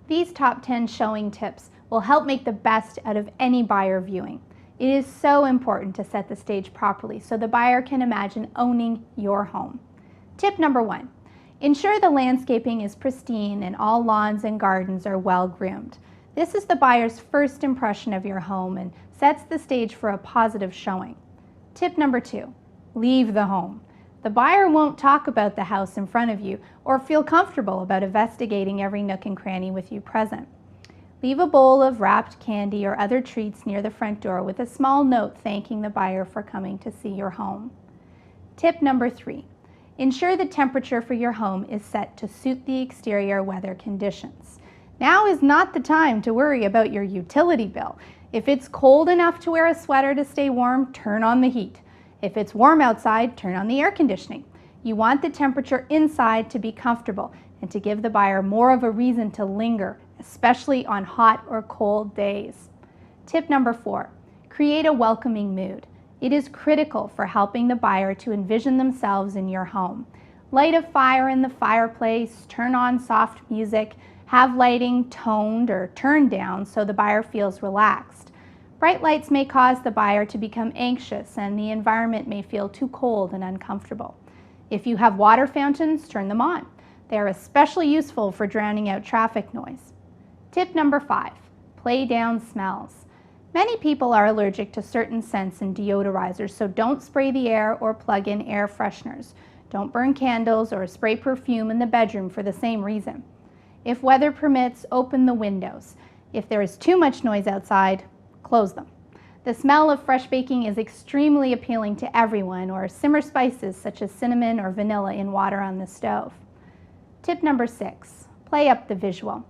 These top 10 showing tips will help make the best out of any buyer viewing. It is so important to set the stage properly so the buyer can imagine owning your home. Tip number 1, ensure the landscaping is pristine and all lawns and gardens are well groomed. This is the buyer's first impression of your home and sets the stage for a positive showing. Tip number 2, leave the home. The buyer won't talk about the house in front of you or feel comfortable about investigating every nook and cranny with you present. Leave a bowl of wrapped candy or other treats near the front door with a small note thanking the buyer for coming to see your home. Tip number 3, ensure the temperature for your home is set to suit the exterior weather conditions. Now is not the time to worry about your utility bill. If it's cold enough to wear a sweater to stay warm, turn on the heat. If it's warm outside, turn on the air conditioning. You want the temperature inside to be comfortable and to give the buyer more of a reason to linger, especially on hot or cold days. Tip number 4, create a welcoming mood. It is critical for helping the buyer to envision themselves in your home. Light a fire in the fireplace, turn on soft music, have lighting toned or turned down so the buyer feels relaxed. Bright lights may cause the buyer to become anxious and the environment may feel too cold and uncomfortable. If you have water fountains, turn them on. They are especially useful for drowning out traffic noise. Tip number 5, play down smells. Many people are allergic to certain scents and deodorizers, so don't spray the air or plug in air fresheners. Don't burn candles or spray perfume in the bedroom for the same reason. If weather permits, open the windows. If there is too much noise outside, close them. The smell of fresh baking is extremely appealing to everyone, or simmer spices such as cinnamon or vanilla in water on the stove. Tip number 6, play up the visual.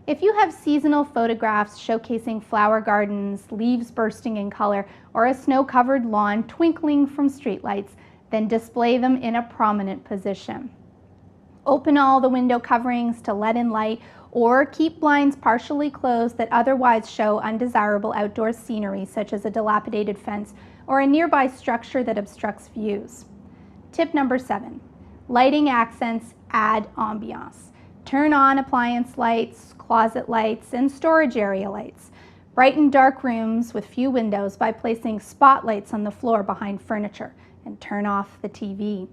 If you have seasonal photographs showcasing flower gardens, leaves bursting in color, or a snow-covered lawn twinkling from streetlights, then display them in a prominent position. Open all the window coverings to let in light, or keep blinds partially closed that otherwise show undesirable outdoor scenery such as a dilapidated fence or a nearby structure that obstructs views. Tip number 7, lighting accents add ambiance. Turn on appliance lights, closet lights, and storage area lights. Brighten dark rooms with few windows by placing spotlights on the floor behind furniture, and turn off the TV.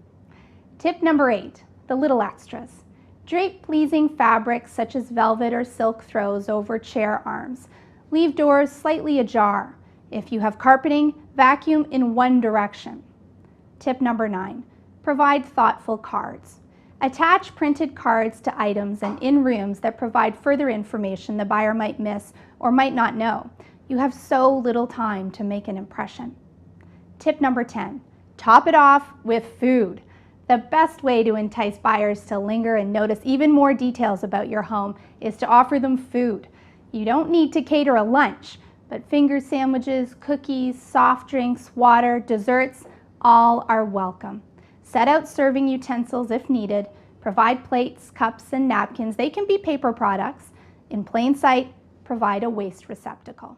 Tip number 8, the little extras. Drape pleasing fabrics such as velvet or silk throws over chair arms. Leave doors slightly ajar. If you have carpeting, vacuum in one direction. Tip number 9, provide thoughtful cards. Attach printed cards to items and in rooms that provide further information the buyer might miss or might not know. You have so little time to make an impression. Tip number 10, top it off with food. The best way to entice buyers to linger and notice even more details about your home is to offer them food. You don't need to cater a lunch, but finger sandwiches, cookies, soft drinks, water, desserts, all are welcome. Set out serving utensils if needed. Provide plates, cups, and napkins. They can be paper products. In plain sight, provide a waste receptacle.